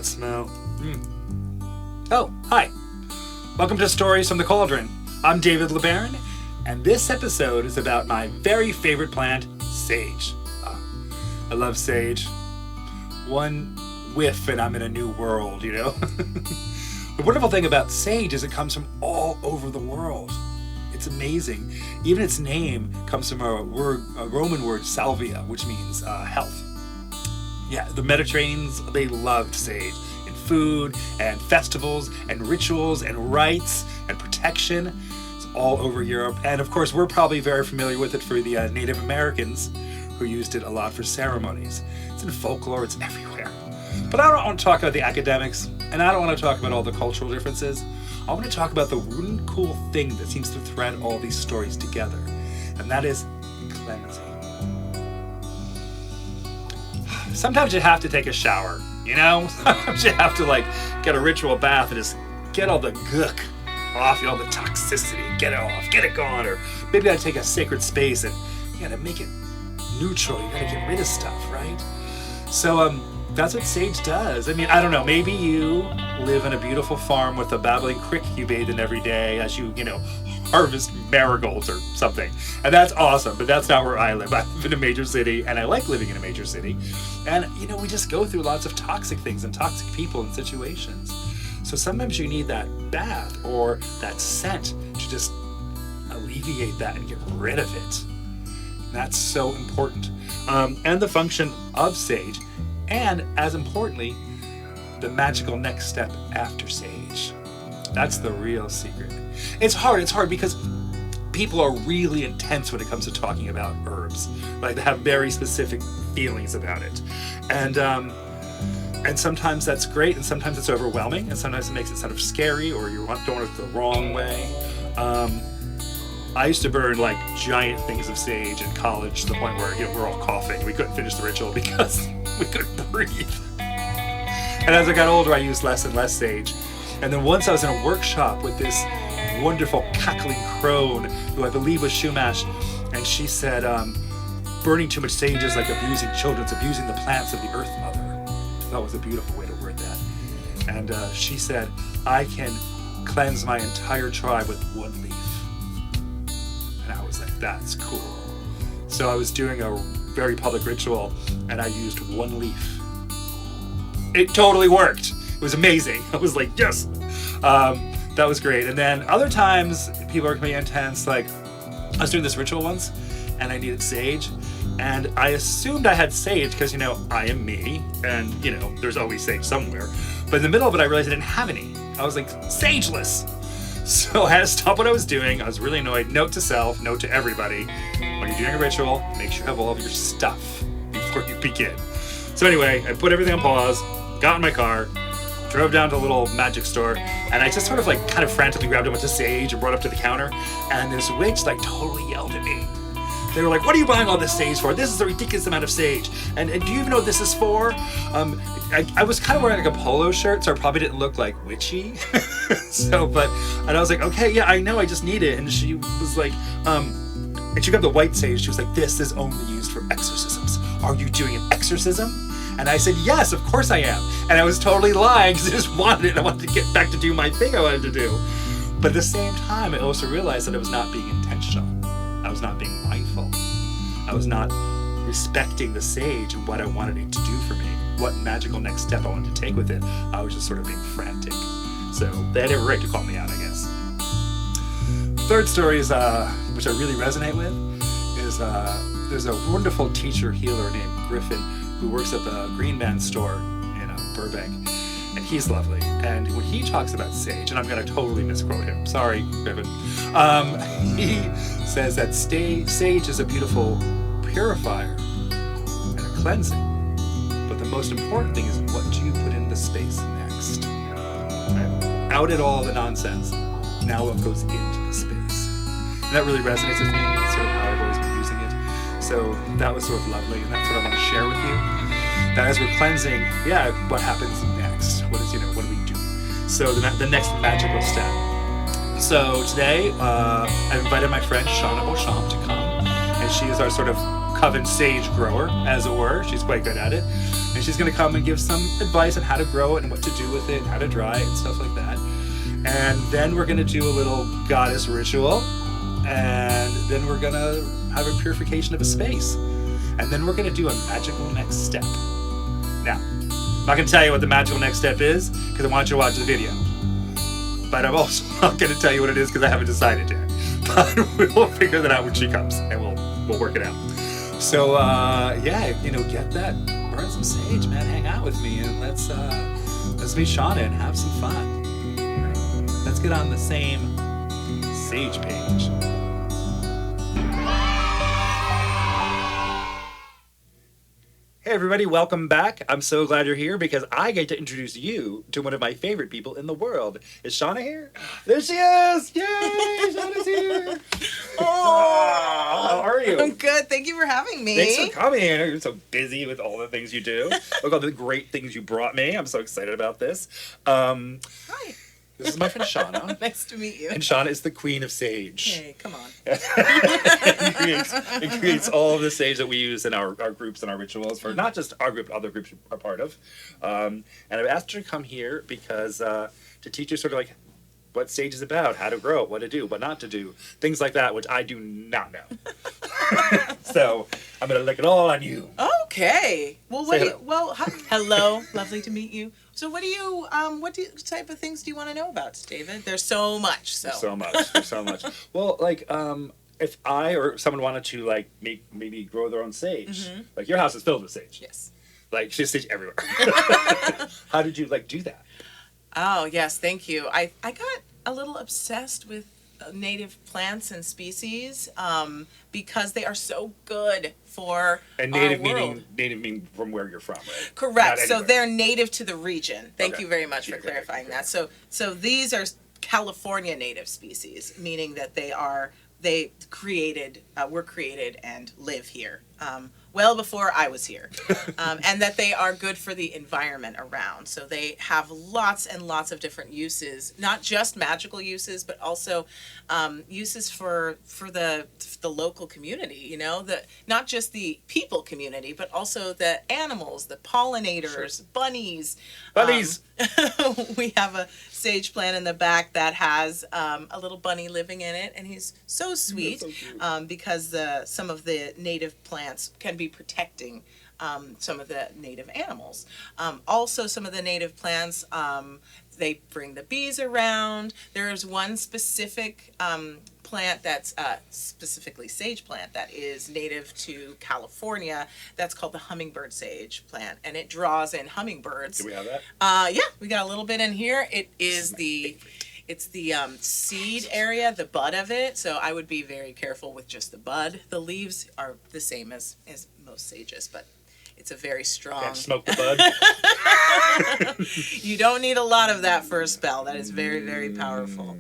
that smell. Oh, hi. Welcome to Stories from the Cauldron. I'm David LeBaron, and this episode is about my very favorite plant, sage. I love sage. One whiff and I'm in a new world, you know? The wonderful thing about sage is it comes from all over the world. It's amazing. Even its name comes from a Roman word, salvia, which means health. Yeah, the Mediterraneans, they loved sage in food and festivals and rituals and rites and protection. It's all over Europe. And of course, we're probably very familiar with it for the Native Americans who used it a lot for ceremonies. It's in folklore, it's everywhere. But I don't want to talk about the academics, and I don't want to talk about all the cultural differences. I want to talk about the one cool thing that seems to thread all these stories together, and that is cleansing. Sometimes you have to take a shower, you know? Sometimes you have to get a ritual bath and just get all the gook off, all the toxicity, get it off, get it gone. Or maybe you gotta take a sacred space and you gotta make it neutral, you gotta get rid of stuff, right? So that's what sage does. I mean, I don't know, maybe you live in a beautiful farm with a babbling creek you bathe in every day as you harvest marigolds or something. And that's awesome, but that's not where I live. I live in a major city, and I like living in a major city. And, we just go through lots of toxic things and toxic people and situations. So sometimes you need that bath or that scent to just alleviate that and get rid of it. And that's so important. And the function of sage, and as importantly, the magical next step after sage. That's the real secret. It's hard because people are really intense when it comes to talking about herbs. Like, they have very specific feelings about it. And sometimes that's great, and sometimes it's overwhelming, and sometimes it makes it sort of scary, or you don't want it the wrong way. I used to burn giant things of sage in college to the point where we're all coughing. We couldn't finish the ritual because we couldn't breathe. And as I got older, I used less and less sage. And then once I was in a workshop with this wonderful cackling crone, who I believe was Shumash, and she said, burning too much sage is like abusing children, it's abusing the plants of the earth mother. That was a beautiful way to word that. And she said, I can cleanse my entire tribe with one leaf. And I was like, that's cool. So I was doing a very public ritual, and I used one leaf. It totally worked. It was amazing. I was like, yes. That was great. And then other times, people are being intense. I was doing this ritual once, and I needed sage. And I assumed I had sage because, I am me, and, there's always sage somewhere. But in the middle of it, I realized I didn't have any. I was sageless. So I had to stop what I was doing. I was really annoyed. Note to self, note to everybody. When you're doing a ritual, make sure you have all of your stuff before you begin. So anyway, I put everything on pause, got in my car, drove down to a little magic store, and I just sort of kind of frantically grabbed a bunch of sage and brought it up to the counter, and this witch totally yelled at me. They were like, what are you buying all this sage for? This is a ridiculous amount of sage. And do you even know what this is for? I was kind of wearing a polo shirt, so I probably didn't look witchy. And I was like, okay, yeah, I know, I just need it. And she was like, and she got the white sage. She was like, this is only used for exorcisms. Are you doing an exorcism? And I said, yes, of course I am. And I was totally lying because I just wanted it. I wanted to get back to do my thing I wanted to do. But at the same time, I also realized that I was not being intentional. I was not being mindful. I was not respecting the sage and what I wanted it to do for me, what magical next step I wanted to take with it. I was just sort of being frantic. So they had every right to call me out, I guess. Third story is, which I really resonate with, is there's a wonderful teacher healer named Griffin who works at the Green Man store in Burbank, and he's lovely. And when he talks about sage, and I'm going to totally misquote him, sorry, Griffin, he says that sage is a beautiful purifier and a cleansing, but the most important thing is what do you put in the space next? Right? Out at all the nonsense, now what goes into the space. And that really resonates with me. It's sort of how I've always been using it. So that was sort of lovely, and that's what I want to share with you. That as we're cleansing, what happens next? What do we do? So the next magical step. So today, I invited my friend Shanna Beauchamp to come, and she is our sort of coven sage grower, as it were. She's quite good at it. And she's going to come and give some advice on how to grow it and what to do with it, and how to dry it and stuff like that. And then we're going to do a little goddess ritual. And then we're going to have a purification of a space. And then we're going to do a magical next step. Now, I'm not going to tell you what the magical next step is, because I want you to watch the video. But I'm also not going to tell you what it is, because I haven't decided yet. But we'll figure that out when she comes, and we'll work it out. So, get that. Burn some sage, man. Hang out with me, and let's meet Shanna and have some fun. Let's get on the same sage page. Hey everybody, welcome back. I'm so glad you're here because I get to introduce you to one of my favorite people in the world. Is Shanna here? There she is! Yay! Shauna's here! Oh, how are you? I'm good. Thank you for having me. Thanks for coming. I know you're so busy with all the things you do. Look at all the great things you brought me. I'm so excited about this. Hi. This is my friend Shanna. Nice to meet you. And Shanna is the queen of sage. Hey, come on. It creates all of the sage that we use in our groups and our rituals for not just our group, other groups are part of. And I've asked her to come here because to teach you sort of like what sage is about, how to grow it, what to do, what not to do, things like that, which I do not know. So I'm going to lick it all on you. Okay. Well, hello. Lovely to meet you. So what type of things do you want to know about, David? There's so much. There's so much. Well, like, if I or someone wanted to, like, maybe grow their own sage, like your house is filled with sage. Yes. Like, she's sage everywhere. How did you, like, do that? Oh, yes. Thank you. I got a little obsessed with native plants and species because they are so good for and native meaning from where you're from, right? Correct. So they're native to the region. Thank you very much for clarifying that. So these are California native species, meaning that were created and live here well before I was here, and that they are good for the environment around. So they have lots and lots of different uses, not just magical uses, but also uses for the local community. You know, not just the people community, but also the animals, the pollinators, bunnies. Bunnies. We have a sage plant in the back that has a little bunny living in it, and he's so sweet because some of the native plants can be protecting some of the native animals. Also, some of the native plants, they bring the bees around. There's one specific plant that's specifically sage plant that is native to California that's called the hummingbird sage plant, and it draws in hummingbirds. Do we have that? Yeah, we got a little bit in here. It's the seed area, the bud of it, so I would be very careful with just the bud. The leaves are the same as most sages, but it's a very strong... Can't smoke the bud. You don't need a lot of that for a spell. That is very, very powerful.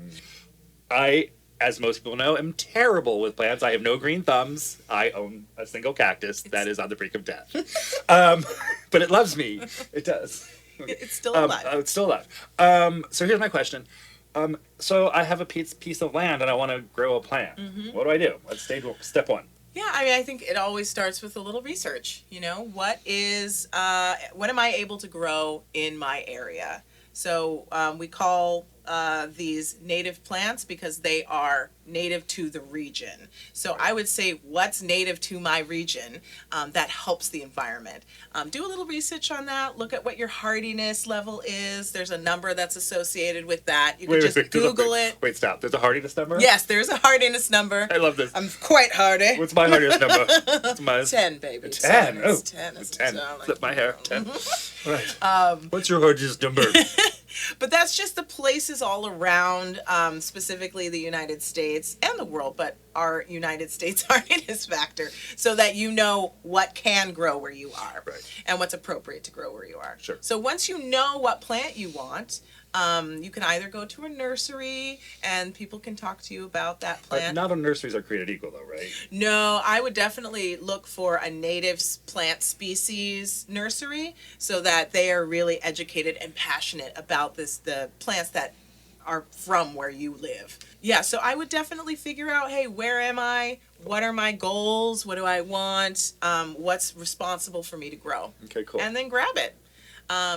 I, as most people know, am terrible with plants. I have no green thumbs. I own a single cactus that is on the brink of death. But it loves me. It does. It's still alive. It's still alive. So here's my question. So I have a piece of land and I want to grow a plant. What do I do? What's step one? Yeah, I mean, I think it always starts with a little research. You know, what am I able to grow in my area? So we call these native plants because they are native to the region. So I would say what's native to my region that helps the environment. Do a little research on that. Look at what your hardiness level is. There's a number that's associated with that. You can just Google it. Wait, stop. There's a hardiness number? Yes, there's a hardiness number. I love this. I'm quite hardy. What's my hardiness number? What's mine? 10, baby. 10. Oh, 10. 10. Flip my hair. 10. Right. What's your hardiness number? But that's just the places all around, specifically the United States and the world, but our United States hardiness factor, so that you know what can grow where you are and what's appropriate to grow where you are. Sure. So once you know what plant you want, you can either go to a nursery and people can talk to you about that plant. Not all nurseries are created equal, though, right? No, I would definitely look for a native plant species nursery so that they are really educated and passionate about the plants that are from where you live. Yeah, so I would definitely figure out, hey, where am I? What are my goals? What do I want? What's responsible for me to grow? Okay, cool. And then grab it.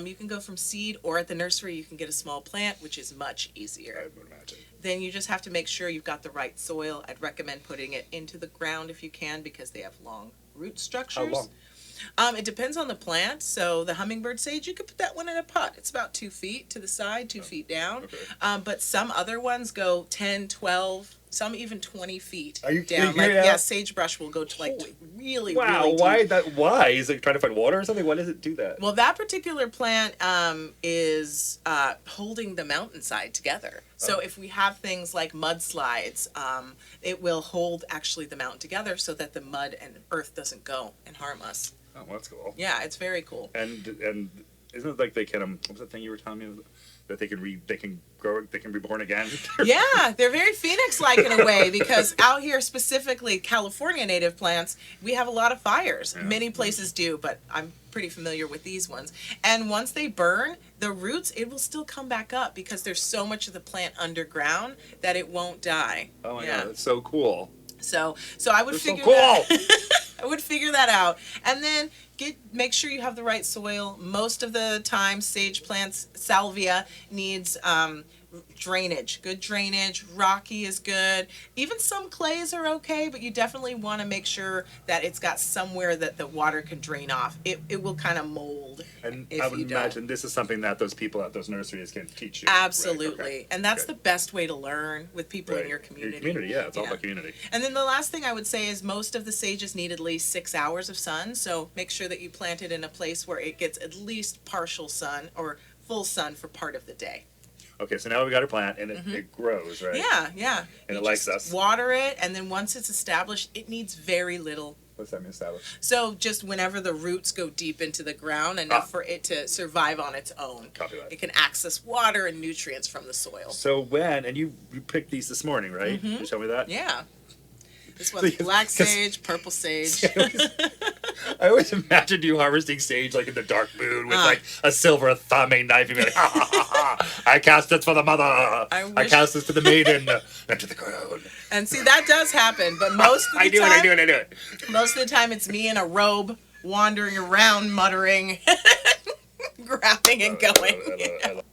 You can go from seed, or at the nursery you can get a small plant, which is much easier. I would imagine. Then you just have to make sure you've got the right soil. I'd recommend putting it into the ground if you can, because they have long root structures. How long? It depends on the plant. So the hummingbird sage, you could put that one in a pot. It's about 2 feet to the side, 2 feet down. Okay. But some other ones go 10, 12, some even 20 feet Are you down. figuring Like, out- sagebrush will go to like really, Wow, really deep. why that? Why is it trying to find water or something? Why does it do that? Well, that particular plant is holding the mountainside together. So if we have things like mudslides, it will hold actually the mountain together so that the mud and earth doesn't go and harm us. Oh, well, that's cool. Yeah, it's very cool. And isn't it like they can what was that thing you were telling me that they can be born again? Yeah, they're very phoenix-like in a way, because out here specifically, California native plants, we have a lot of fires. Yeah. Many places do, but I'm pretty familiar with these ones. And once they burn, the roots, it will still come back up because there's so much of the plant underground that it won't die. Oh my Yeah. god, that's so cool. So I would They're so figure cool. that I would figure that out. And then make sure you have the right soil. Most of the time, sage plants, salvia needs drainage, good drainage. Rocky is good. Even some clays are okay, but you definitely want to make sure that it's got somewhere that the water can drain off. It will kind of mold. And if I would you don't. imagine this is something that those people at those nurseries can teach you. Right? Absolutely. Okay. And that's Okay. the best way to learn with people in Right. your community. Yeah, it's all about community. And then the last thing I would say is most of the sages need at least 6 hours of sun. So make sure that you plant it in a place where it gets at least partial sun or full sun for part of the day. Okay, so now we got our plant and it grows, right? Yeah. And You it likes just us. water it, and then once it's established, it needs very little. What's that mean, established? So just whenever the roots go deep into the ground, enough for it to survive on its own. Copy that. It can access water and nutrients from the soil. So and you picked these this morning, right? You show me that? Yeah. This one's black sage, purple sage. I always imagined you harvesting sage like in the dark moon with like a silver thumbing knife and be like, ha ha ha ha! I cast this for the mother. I cast this to the maiden and to the crown. And see, that does happen, but most of the I do it. Most of the time, it's me in a robe wandering around, muttering, grabbing and going. I love it.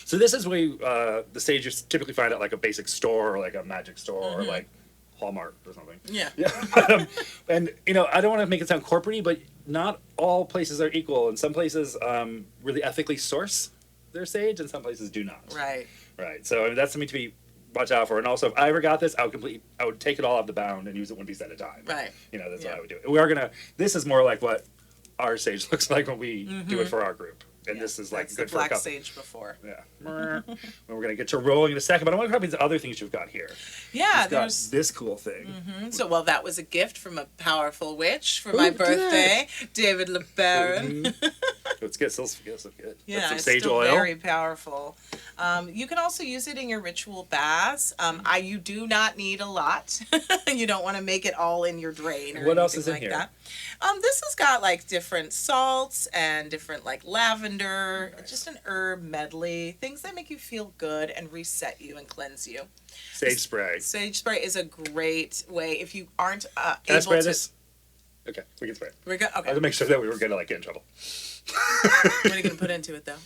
So this is where the sage you typically find at like a basic store or like a magic store or like Hallmark or something. Yeah. And I don't want to make it sound corporate-y, but not all places are equal. And some places really ethically source their sage, and some places do not. Right. Right. So I mean, that's something to be watch out for. And also, if I ever got this, I would take it all off the bound and use it one piece at a time. Right. That's what I would do. This is more like what our sage looks like when we do it for our group. And this is like That's good the for a black couple. sage before. Yeah. Well, we're gonna get to rolling in a second, but I want to talk about the other things you've got here. Yeah, You've got there's. this cool thing. So, that was a gift from a powerful witch for my birthday, David LeBaron. It's good. Still good. Yeah, That's some it's sage still oil. very powerful. You can also use it in your ritual baths. You do not need a lot. You don't want to make it all in your drain or What else anything is in like here? that. This has got like different salts and different like lavender, just an herb medley, things that make you feel good and reset you and cleanse you. Sage spray. Sage spray is a great way if you aren't Can I able spray to. this? Okay, we can spray it. We're good. I Okay. had to make sure that we were gonna get in trouble. What are you gonna put into it though?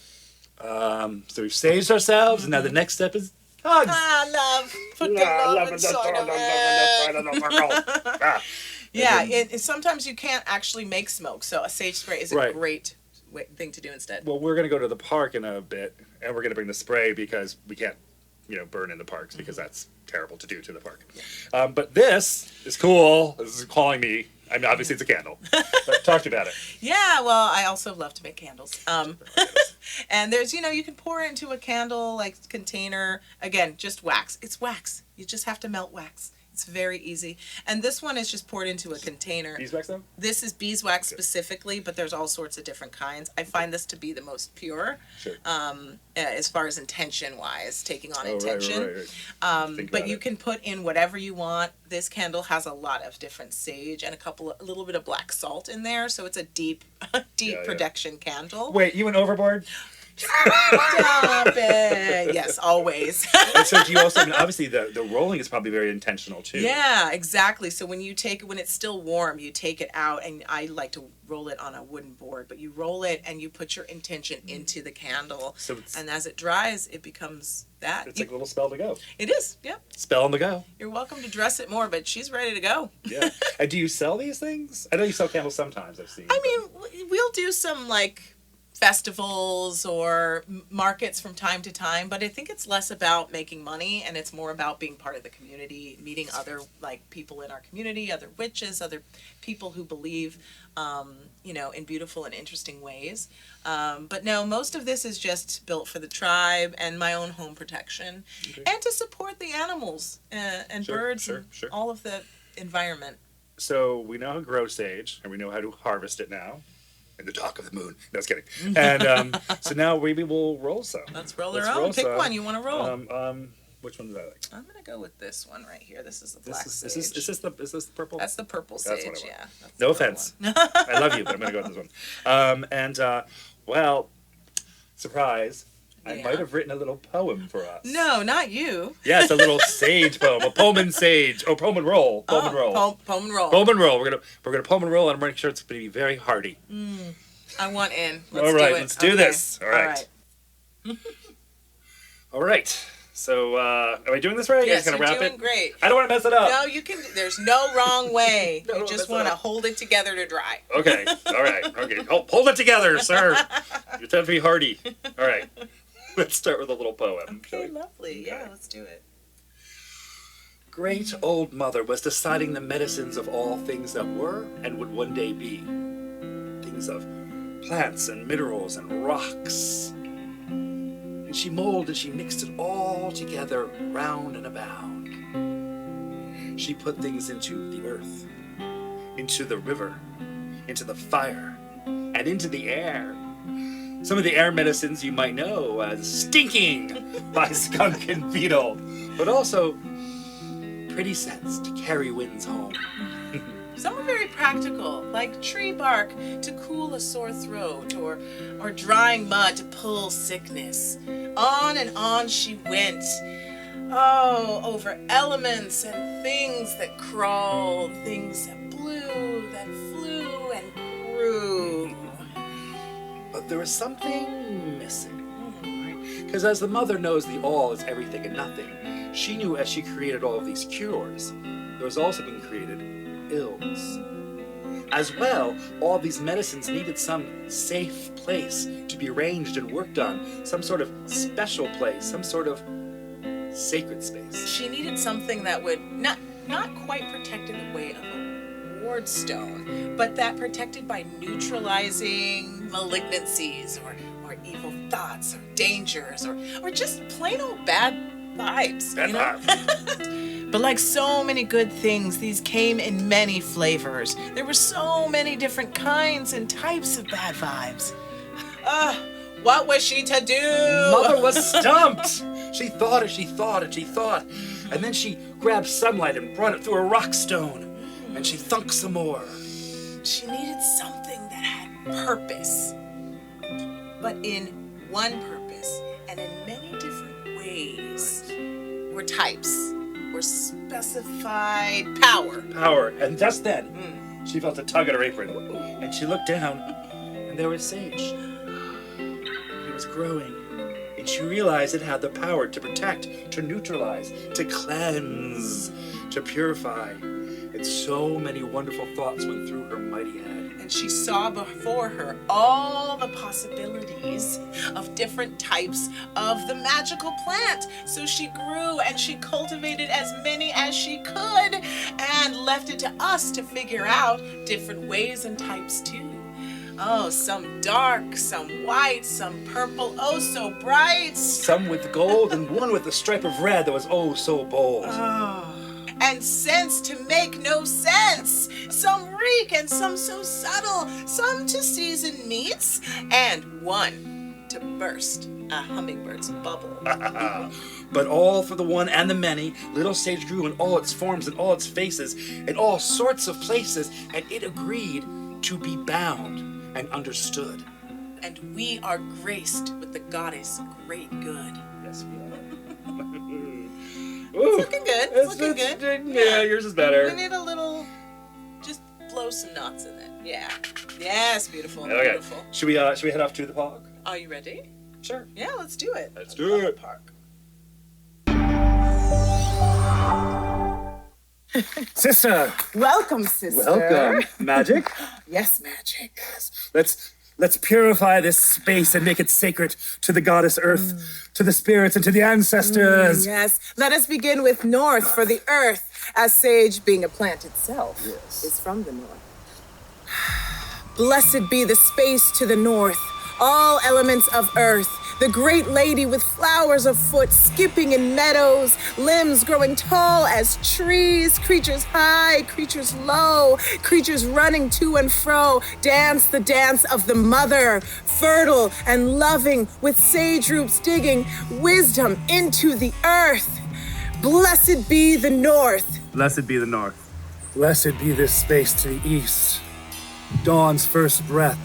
So we've saged ourselves, and now the next step is hugs. Love. Put the love inside of it. Yeah, sometimes you can't actually make smoke, so a sage spray is a Right. great thing to do instead. Well, we're gonna go to the park in a bit, and we're gonna bring the spray because we can't, burn in the parks because that's terrible to do to the park. But this is cool. This is calling me. I mean, obviously it's a candle. But talk to me about it. Yeah, well, I also love to make candles. And there's, you can pour it into a candle like container. Again, just wax. It's wax. You just have to melt wax. It's very easy. And this one is just poured into a container. Beeswax though? This is beeswax specifically, but there's all sorts of different kinds. I find this to be the most pure, Sure. as far as intention-wise, taking on Oh, intention. Think But about you it. can put in whatever you want. This candle has a lot of different sage and a little bit of black salt in there, so it's a deep Yeah. production candle. Wait, you went overboard? Stop it. Yes, always. And so do you also, I mean, obviously the rolling is probably very intentional too. Yeah, exactly. So when it's still warm, you take it out, and I like to roll it on a wooden board, but you roll it and you put your intention into the candle. So and as it dries, it becomes that. It's like a little spell to go. It is, yep. Spell on the go. You're welcome to dress it more, but she's ready to go. Yeah. And do you sell these things? I know you sell candles sometimes, I've seen. I mean, we'll do some like festivals or markets from time to time, but I think it's less about making money and it's more about being part of the community, meeting other like people in our community, other witches, other people who believe in beautiful and interesting ways. But no, most of this is just built for the tribe and my own home protection, and to support the animals and birds and all of the environment. So we know how to grow sage, and we know how to harvest it now. In the dark of the moon. No, I was kidding. And so now maybe we'll roll some. Let's roll our own. Pick one you want to roll. Which one do I like? I'm gonna go with this one right here. This is the black sage. Is this the purple? That's the purple sage. That's yeah. That's no offense. I love you, but I'm gonna go with this one. Well, surprise. I might have written a little poem for us. No, not you. Yeah, it's a little sage poem, a poem and sage, or poem and roll, poem and roll, poem and roll, poem and roll. We're gonna poem and roll, and I'm making sure it's gonna be very hearty. I want in. All right, let's do this. All right. All right. So, am I doing this right? Yes, you're doing great. I don't want to mess it up. No, you can. There's no wrong way. You just want to hold it together to dry. Okay. All right. Okay. Hold it together, sir. You're trying to be hearty. All right. Let's start with a little poem. Okay, lovely. Yeah, let's do it. Great old mother was deciding the medicines of all things that were and would one day be. Things of plants and minerals and rocks. And she molded and she mixed it all together round and abound. She put things into the earth, into the river, into the fire, and into the air. Some of the air medicines you might know as Stinking by Skunk and Beetle, but also pretty scents to carry winds home. Some are very practical, like tree bark to cool a sore throat, or drying mud to pull sickness. On and on she went. Oh, over elements and things that crawled, things that blew, that flew and grew. But there was something missing. Because as the mother knows the all is everything and nothing, she knew as she created all of these cures, there was also being created ills. As well, all these medicines needed some safe place to be arranged and worked on, some sort of special place, some sort of sacred space. She needed something that would not quite protect in the way of a ward stone, but that protected by neutralizing malignancies or evil thoughts or dangers or just plain old bad vibes. Bad vibes. But like so many good things, these came in many flavors. There were so many different kinds and types of bad vibes. What was she to do? Mother was stumped. She thought and she thought and she thought. And then she grabbed sunlight and brought it through a rock stone. And she thunk some more. She needed something that had purpose. But in one purpose and in many different ways. Were types. Were specified power. Power. And just then, she felt a tug at her apron. And she looked down, and there was sage. It was growing. And she realized it had the power to protect, to neutralize, to cleanse, to purify. And so many wonderful thoughts went through her mighty head. And she saw before her all the possibilities of different types of the magical plant. So she grew and she cultivated as many as she could and left it to us to figure out different ways and types too. Oh, some dark, some white, some purple, oh so bright. Some with gold and one with a stripe of red that was oh so bold. Oh. And scents to make no sense. Some reek and some so subtle. Some to season meats and one to burst a hummingbird's bubble. But all for the one and the many, little sage grew in all its forms and all its faces, in all sorts of places, and it agreed to be bound and understood. and we are graced with the goddess great good. Yes, we are. It's looking good. It's looking good. Yeah, yours is better. We need a little, just blow some knots in it. Yeah. Yes, beautiful. Okay. Beautiful. Should we head off to the park? Are you ready? Sure. Yeah, let's do it. Let's do it. Park. Sister, Welcome, sister. welcome. Magic? Yes, magic. Let's purify this space and make it sacred to the goddess Earth, to the spirits, and to the ancestors. Yes. Let us begin with north for the earth, as sage, being a plant itself, is from the north. Blessed be the space to the north, all elements of earth, the great lady with flowers afoot, skipping in meadows, limbs growing tall as trees, creatures high, creatures low, creatures running to and fro, dance the dance of the mother, fertile and loving, with sage roots digging wisdom into the earth. Blessed be the north. Blessed be the north. Blessed be this space to the east. Dawn's first breath,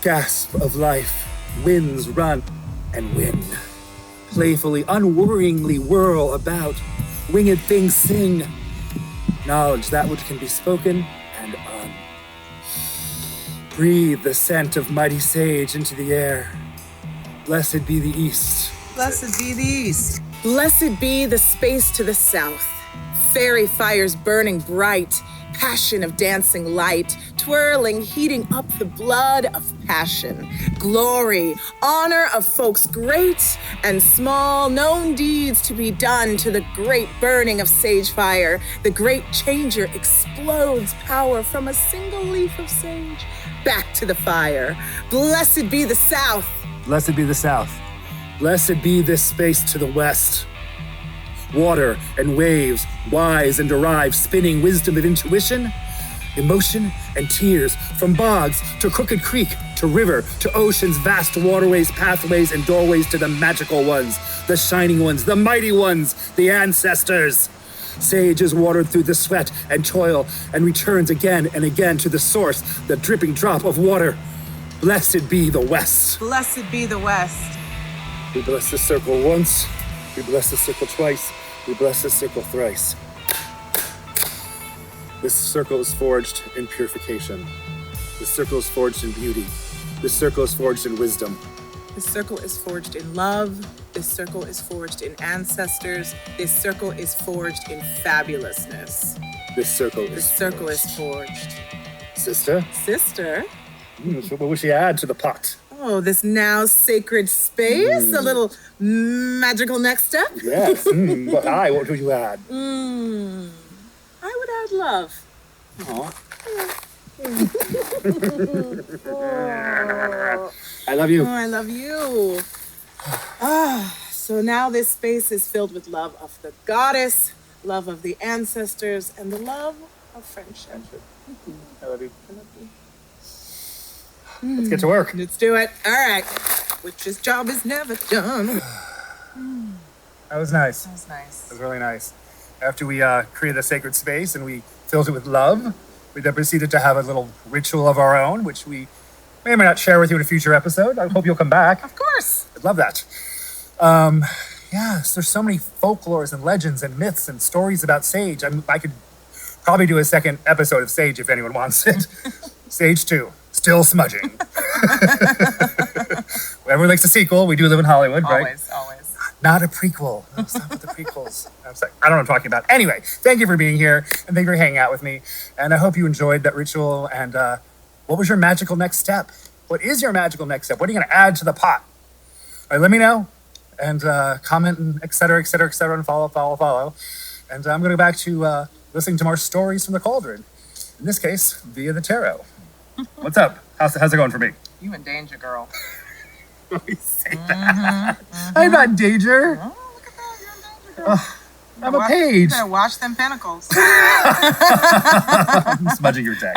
gasp of life, winds run and win. Playfully, unworryingly whirl about, winged things sing. Knowledge that which can be spoken and breathe the scent of mighty sage into the air. Blessed be the east. Blessed be the east. Blessed be the space to the south. Fairy fires burning bright, passion of dancing light, twirling, heating up the blood of passion. Glory, honor of folks great and small, known deeds to be done to the great burning of sage fire. The great changer explodes power from a single leaf of sage back to the fire. Blessed be the south. Blessed be the south. Blessed be this space to the west. Water and waves, wise and derive, spinning wisdom of intuition, emotion and tears, from bogs to crooked creek, to river, to ocean's vast waterways, pathways, and doorways, to the magical ones, the shining ones, the mighty ones, the ancestors. Sage is watered through the sweat and toil and returns again and again to the source, the dripping drop of water. Blessed be the west. Blessed be the west. We bless this circle once, we bless this circle twice, we bless this circle thrice. This circle is forged in purification. This circle is forged in beauty. This circle is forged in wisdom. This circle is forged in love. This circle is forged in ancestors. This circle is forged in fabulousness. This circle is This circle is forged. Sister, Sister, what would she add to the pot? oh, this now sacred space, a little magical next step. Yes. But what would you add? I would add love. Aw. I love you. Oh, I love you. So now this space is filled with love of the goddess, love of the ancestors, and the love of friendship. I love you. Let's get to work. Let's do it. All right. Witch's job is never done. That was nice. That was nice. It was really nice. After we created a sacred space and we filled it with love, we then proceeded to have a little ritual of our own, which we may or may not share with you in a future episode. I hope you'll come back. Of course. I'd love that. Yes, there's so many folklores and legends and myths and stories about sage. I could probably do a second episode of Sage if anyone wants it. Sage 2, still smudging. Whoever likes a sequel, we do live in Hollywood, right? Always. Not a prequel. No, stop with the prequels. I'm sorry. I don't know what I'm talking about. Anyway, thank you for being here and thank you for hanging out with me. And I hope you enjoyed that ritual. And what was your magical next step? What is your magical next step? What are you going to add to the pot? All right, let me know. And comment and et cetera, and follow. And I'm going to go back to listening to more stories from the cauldron. In this case, via the tarot. What's up? How's it going for me? You in danger, girl. Let me say that. I'm not in danger. Oh, look at that. You're in danger, girl. I'm a page. You better watch them pentacles. I'm smudging your deck.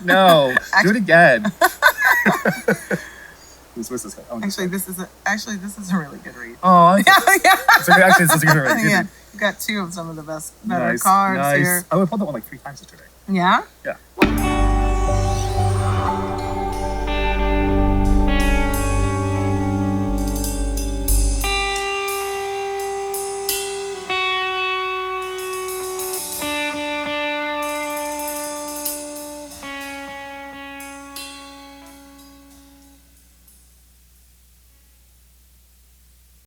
No, do it again. What's this guy? Oh, Actually, this is a really good read. Oh, Yeah. actually, this is a good read. Yeah. You got two of some of the better Nice, cards nice. here. I pulled that one like 3 times yesterday. Yeah? Yeah.